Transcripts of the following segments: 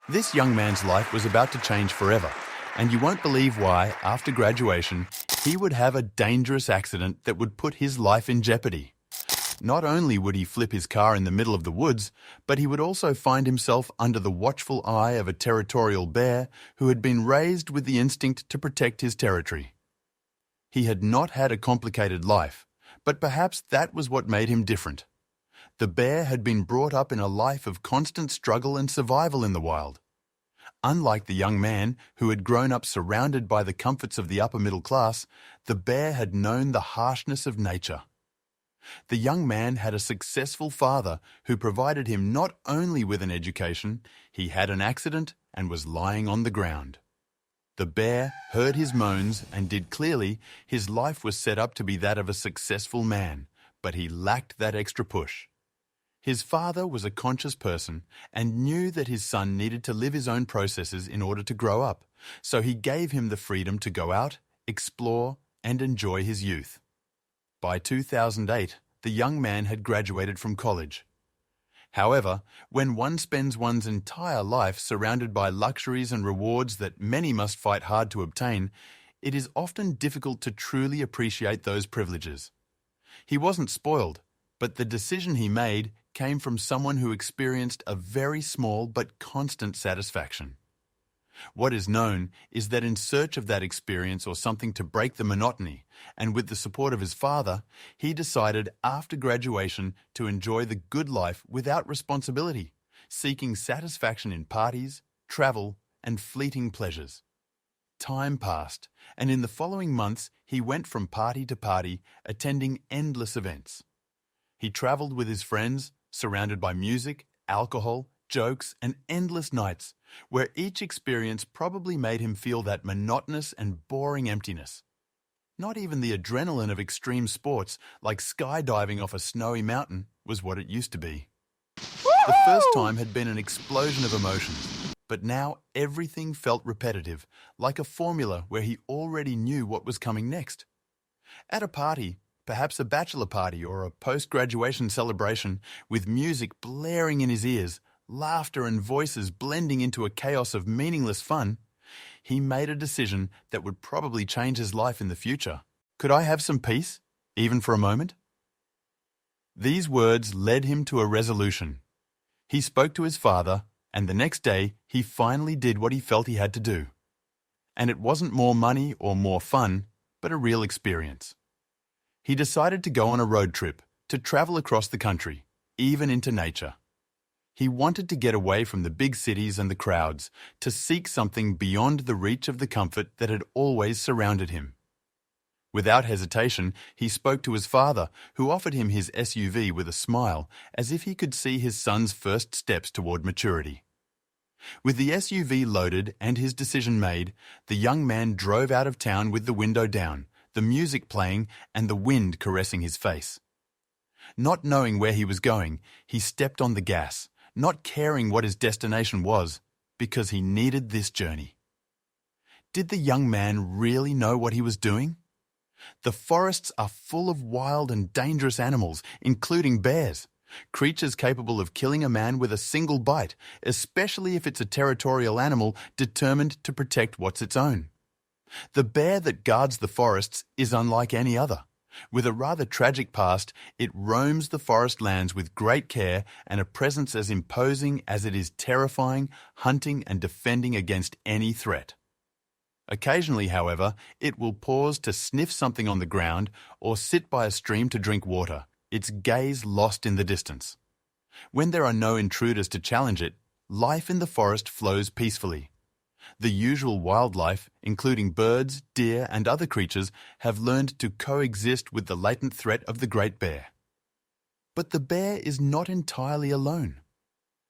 This young man's life was about to change forever, and you won't believe why, after graduation, he would have a dangerous accident that would put his life in jeopardy. Not only would he flip his car in the middle of the woods, but he would also find himself under the watchful eye of a territorial bear who had been raised with the instinct to protect his territory. He had not had a complicated life, but perhaps that was what made him different. The bear had been brought up in a life of constant struggle and survival in the wild. Unlike the young man who had grown up surrounded by the comforts of the upper middle class, the bear had known the harshness of nature. The young man had a successful father who provided him not only with an education, he had an accident and was lying on the ground. The bear heard his moans and did clearly his life was set up to be that of a successful man, but he lacked that extra push. His father was a conscious person and knew that his son needed to live his own processes in order to grow up, so he gave him the freedom to go out, explore, and enjoy his youth. By 2008, the young man had graduated from college. However, when one spends one's entire life surrounded by luxuries and rewards that many must fight hard to obtain, it is often difficult to truly appreciate those privileges. He wasn't spoiled, but the decision he made came from someone who experienced a very small but constant satisfaction. What is known is that in search of that experience or something to break the monotony, and with the support of his father, he decided after graduation to enjoy the good life without responsibility, seeking satisfaction in parties, travel, and fleeting pleasures. Time passed, and in the following months he went from party to party, attending endless events. He traveled with his friends, surrounded by music, alcohol, jokes, and endless nights, where each experience probably made him feel that monotonous and boring emptiness. Not even the adrenaline of extreme sports, like skydiving off a snowy mountain, was what it used to be. The first time had been an explosion of emotions, but now everything felt repetitive, like a formula where he already knew what was coming next. At a party, perhaps a bachelor party or a post-graduation celebration, with music blaring in his ears, laughter and voices blending into a chaos of meaningless fun, he made a decision that would probably change his life in the future. Could I have some peace, even for a moment? These words led him to a resolution. He spoke to his father, and the next day he finally did what he felt he had to do. And it wasn't more money or more fun, but a real experience. He decided to go on a road trip, to travel across the country, even into nature. He wanted to get away from the big cities and the crowds, to seek something beyond the reach of the comfort that had always surrounded him. Without hesitation, he spoke to his father, who offered him his SUV with a smile, as if he could see his son's first steps toward maturity. With the SUV loaded and his decision made, the young man drove out of town with the window down, the music playing and the wind caressing his face. Not knowing where he was going, he stepped on the gas, not caring what his destination was, because he needed this journey. Did the young man really know what he was doing? The forests are full of wild and dangerous animals, including bears, creatures capable of killing a man with a single bite, especially if it's a territorial animal determined to protect what's its own. The bear that guards the forests is unlike any other. With a rather tragic past, it roams the forest lands with great care and a presence as imposing as it is terrifying, hunting and defending against any threat. Occasionally, however, it will pause to sniff something on the ground or sit by a stream to drink water, its gaze lost in the distance. When there are no intruders to challenge it, life in the forest flows peacefully. The usual wildlife, including birds, deer, and other creatures, have learned to coexist with the latent threat of the great bear. But the bear is not entirely alone.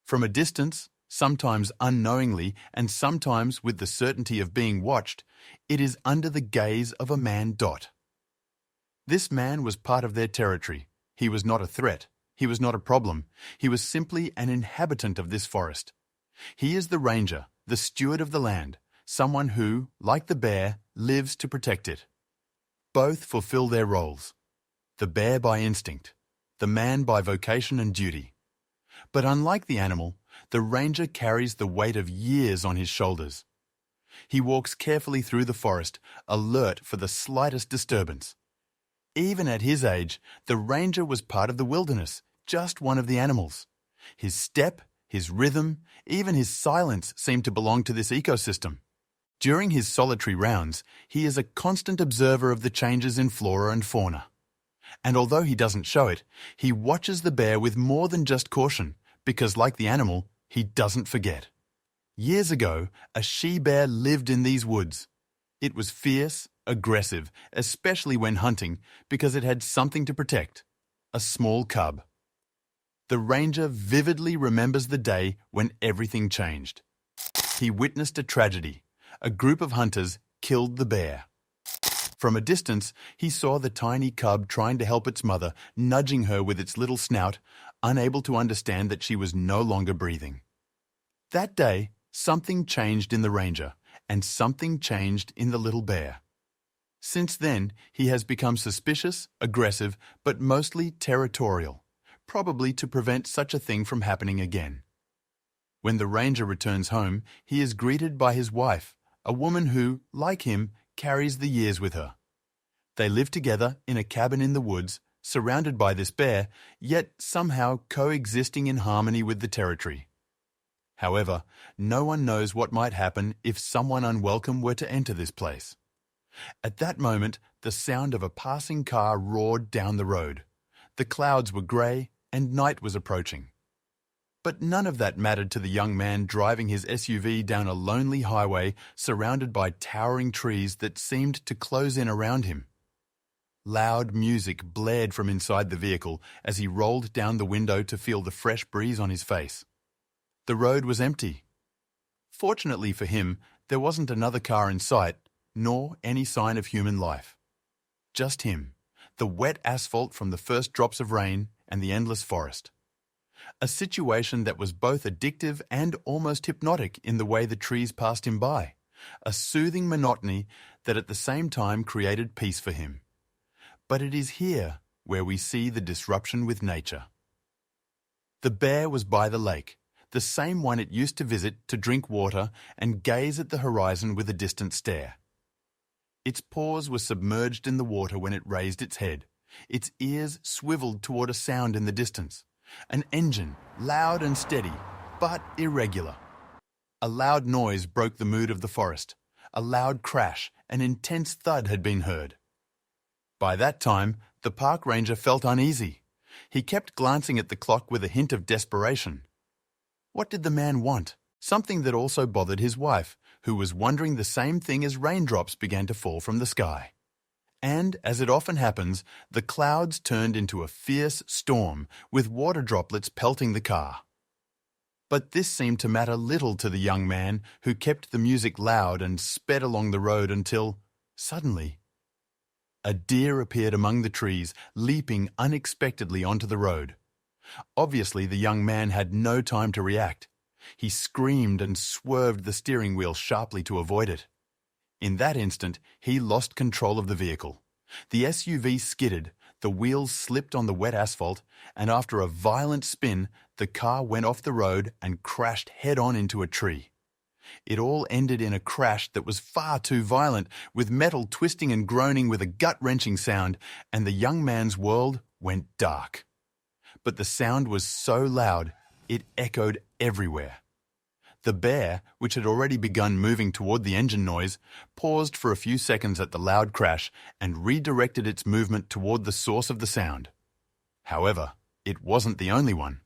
From a distance, sometimes unknowingly and sometimes with the certainty of being watched, it is under the gaze of a man Dot. This man was part of their territory. He was not a threat. He was not a problem. He was simply an inhabitant of this forest. He is the ranger, the steward of the land, someone who, like the bear, lives to protect it. Both fulfill their roles. The bear by instinct, the man by vocation and duty. But unlike the animal, The ranger carries the weight of years on his shoulders. He walks carefully through the forest, alert for the slightest disturbance. Even at his age, the ranger was part of the wilderness, just one of the animals. His step, his rhythm, even his silence seem to belong to this ecosystem. During his solitary rounds, he is a constant observer of the changes in flora and fauna. And although he doesn't show it, he watches the bear with more than just caution, because like the animal, he doesn't forget. Years ago, a she-bear lived in these woods. It was fierce, aggressive, especially when hunting, because it had something to protect, a small cub. The ranger vividly remembers the day when everything changed. He witnessed a tragedy. A group of hunters killed the bear. From a distance, he saw the tiny cub trying to help its mother, nudging her with its little snout, unable to understand that she was no longer breathing. That day, something changed in the ranger, and something changed in the little bear. Since then, he has become suspicious, aggressive, but mostly territorial, probably to prevent such a thing from happening again. When the ranger returns home, he is greeted by his wife, a woman who, like him, carries the years with her. They live together in a cabin in the woods, surrounded by this bear, yet somehow coexisting in harmony with the territory. However, no one knows what might happen if someone unwelcome were to enter this place. At that moment, the sound of a passing car roared down the road. The clouds were grey and night was approaching. But none of that mattered to the young man driving his SUV down a lonely highway surrounded by towering trees that seemed to close in around him. Loud music blared from inside the vehicle as he rolled down the window to feel the fresh breeze on his face. The road was empty. Fortunately for him, there wasn't another car in sight, nor any sign of human life. Just him, the wet asphalt from the first drops of rain, and the endless forest. A situation that was both addictive and almost hypnotic in the way the trees passed him by, a soothing monotony that at the same time created peace for him. But it is here where we see the disruption with nature. The bear was by the lake, the same one it used to visit to drink water and gaze at the horizon with a distant stare. Its paws were submerged in the water when it raised its head. Its ears swiveled toward a sound in the distance. An engine, loud and steady, but irregular. A loud noise broke the mood of the forest. A loud crash, an intense thud had been heard. By that time, the park ranger felt uneasy. He kept glancing at the clock with a hint of desperation. What did the man want? Something that also bothered his wife, who was wondering the same thing as raindrops began to fall from the sky. And, as it often happens, the clouds turned into a fierce storm, with water droplets pelting the car. But this seemed to matter little to the young man, who kept the music loud and sped along the road until, suddenly, a deer appeared among the trees, leaping unexpectedly onto the road. Obviously, the young man had no time to react. He screamed and swerved the steering wheel sharply to avoid it. In that instant, he lost control of the vehicle. The SUV skidded, the wheels slipped on the wet asphalt, and after a violent spin, the car went off the road and crashed head-on into a tree. It all ended in a crash that was far too violent, with metal twisting and groaning with a gut-wrenching sound, and the young man's world went dark. But the sound was so loud, it echoed everywhere. The bear, which had already begun moving toward the engine noise, paused for a few seconds at the loud crash and redirected its movement toward the source of the sound. However, it wasn't the only one.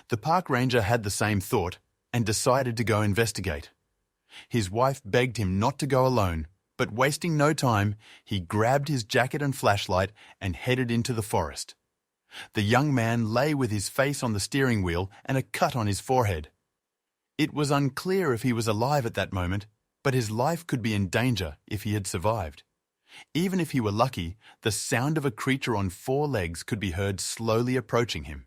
The park ranger had the same thought and decided to go investigate. His wife begged him not to go alone, but wasting no time, he grabbed his jacket and flashlight and headed into the forest. The young man lay with his face on the steering wheel and a cut on his forehead. It was unclear if he was alive at that moment, but his life could be in danger if he had survived. Even if he were lucky, the sound of a creature on 4 legs could be heard slowly approaching him.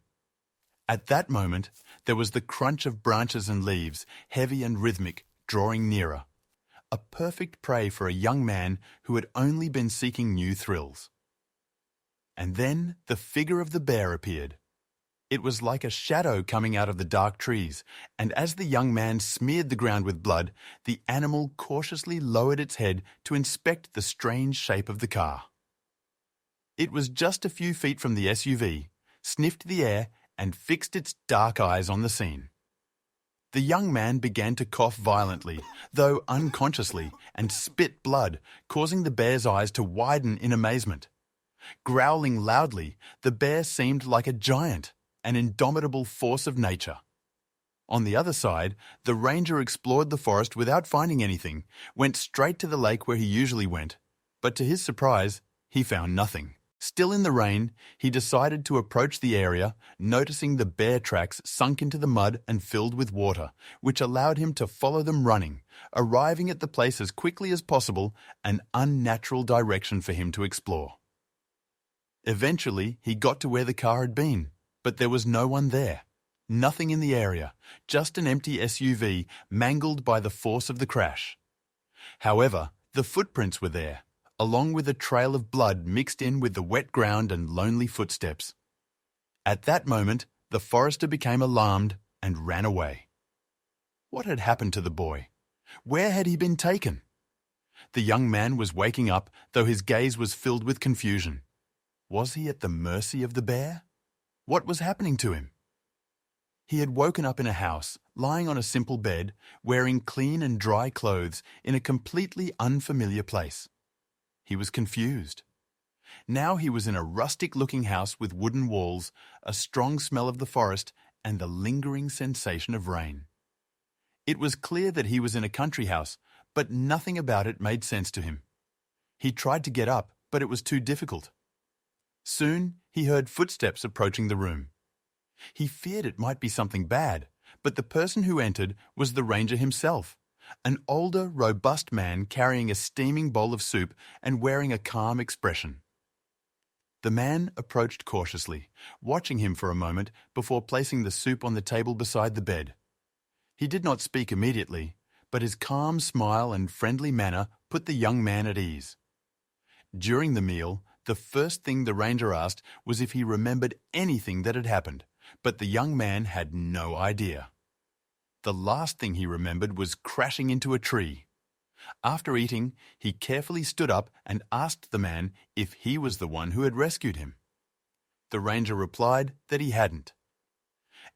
At that moment, there was the crunch of branches and leaves, heavy and rhythmic, drawing nearer. A perfect prey for a young man who had only been seeking new thrills. And then the figure of the bear appeared. It was like a shadow coming out of the dark trees, and as the young man smeared the ground with blood, the animal cautiously lowered its head to inspect the strange shape of the car. It was just a few feet from the SUV, sniffed the air, and fixed its dark eyes on the scene. The young man began to cough violently, though unconsciously, and spit blood, causing the bear's eyes to widen in amazement. Growling loudly, the bear seemed like a giant, an indomitable force of nature. On the other side, the ranger explored the forest without finding anything, went straight to the lake where he usually went, but to his surprise, he found nothing. Still in the rain, he decided to approach the area, noticing the bear tracks sunk into the mud and filled with water, which allowed him to follow them running, arriving at the place as quickly as possible, an unnatural direction for him to explore. Eventually, he got to where the car had been, but there was no one there. Nothing in the area, just an empty SUV mangled by the force of the crash. However, the footprints were there, along with a trail of blood mixed in with the wet ground and lonely footsteps. At that moment, the forester became alarmed and ran away. What had happened to the boy? Where had he been taken? The young man was waking up, though his gaze was filled with confusion. Was he at the mercy of the bear? What was happening to him? He had woken up in a house, lying on a simple bed, wearing clean and dry clothes in a completely unfamiliar place. He was confused. Now he was in a rustic-looking house with wooden walls, a strong smell of the forest, and the lingering sensation of rain. It was clear that he was in a country house, but nothing about it made sense to him. He tried to get up, but it was too difficult. Soon he heard footsteps approaching the room. He feared it might be something bad, but the person who entered was the ranger himself. An older, robust man carrying a steaming bowl of soup and wearing a calm expression. The man approached cautiously, watching him for a moment before placing the soup on the table beside the bed. He did not speak immediately, but his calm smile and friendly manner put the young man at ease. During the meal, the first thing the ranger asked was if he remembered anything that had happened, but the young man had no idea. The last thing he remembered was crashing into a tree. After eating, he carefully stood up and asked the man if he was the one who had rescued him. The ranger replied that he hadn't.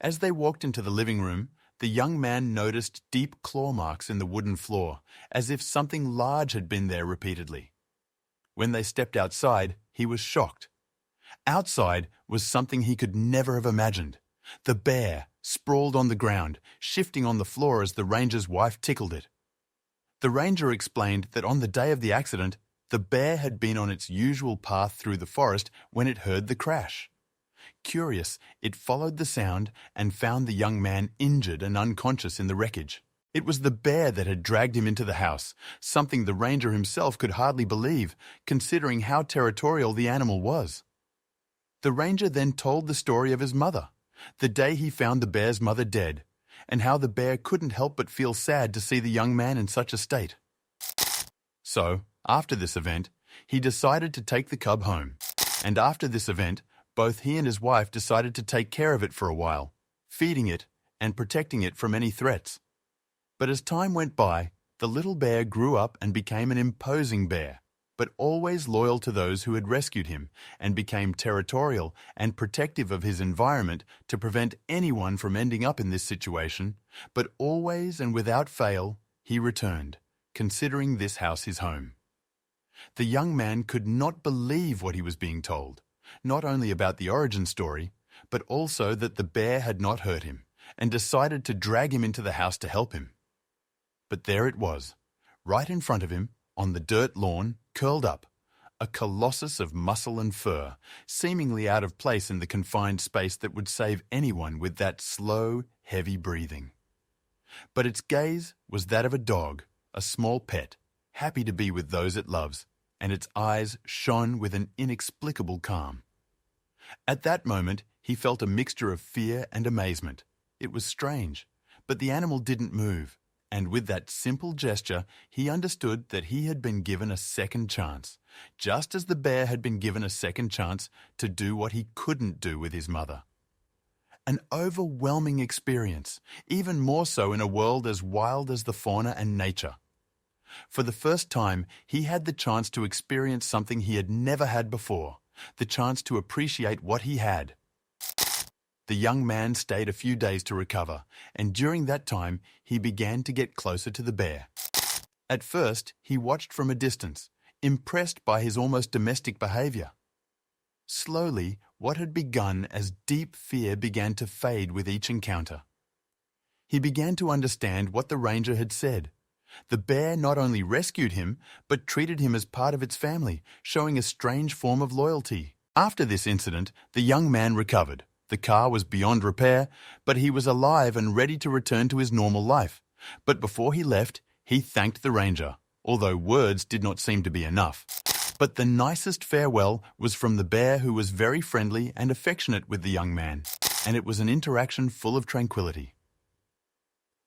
As they walked into the living room, the young man noticed deep claw marks in the wooden floor, as if something large had been there repeatedly. When they stepped outside, he was shocked. Outside was something he could never have imagined. The bear, sprawled on the ground, shifting on the floor as the ranger's wife tickled it. The ranger explained that on the day of the accident, the bear had been on its usual path through the forest when it heard the crash. Curious, it followed the sound and found the young man injured and unconscious in the wreckage. It was the bear that had dragged him into the house, something the ranger himself could hardly believe, considering how territorial the animal was. The ranger then told the story of his mother, the day he found the bear's mother dead, and how the bear couldn't help but feel sad to see the young man in such a state. So, after this event, he decided to take the cub home, and after this event, both he and his wife decided to take care of it for a while, feeding it and protecting it from any threats. But as time went by, the little bear grew up and became an imposing bear, but always loyal to those who had rescued him, and became territorial and protective of his environment to prevent anyone from ending up in this situation, but always and without fail, he returned, considering this house his home. The young man could not believe what he was being told, not only about the origin story, but also that the bear had not hurt him, and decided to drag him into the house to help him. But there it was, right in front of him, on the dirt lawn, curled up, a colossus of muscle and fur, seemingly out of place in the confined space that would save anyone with that slow, heavy breathing. But its gaze was that of a dog, a small pet, happy to be with those it loves, and its eyes shone with an inexplicable calm. At that moment, he felt a mixture of fear and amazement. It was strange, but the animal didn't move, and with that simple gesture, he understood that he had been given a second chance, just as the bear had been given a second chance to do what he couldn't do with his mother. An overwhelming experience, even more so in a world as wild as the fauna and nature. For the first time, he had the chance to experience something he had never had before, the chance to appreciate what he had. The young man stayed a few days to recover, and during that time, he began to get closer to the bear. At first, he watched from a distance, impressed by his almost domestic behavior. Slowly, what had begun as deep fear began to fade with each encounter. He began to understand what the ranger had said. The bear not only rescued him, but treated him as part of its family, showing a strange form of loyalty. After this incident, the young man recovered. The car was beyond repair, but he was alive and ready to return to his normal life. But before he left, he thanked the ranger, although words did not seem to be enough. But the nicest farewell was from the bear, who was very friendly and affectionate with the young man, and it was an interaction full of tranquility.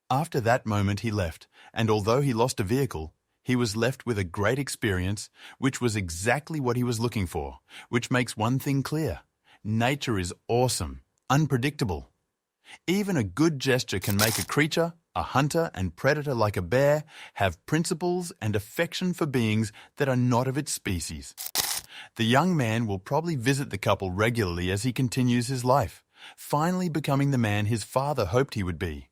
After that moment he left, and although he lost a vehicle, he was left with a great experience, which was exactly what he was looking for, which makes one thing clear. Nature is awesome, unpredictable. Even a good gesture can make a creature, a hunter and predator like a bear, have principles and affection for beings that are not of its species. The young man will probably visit the couple regularly as he continues his life, finally becoming the man his father hoped he would be.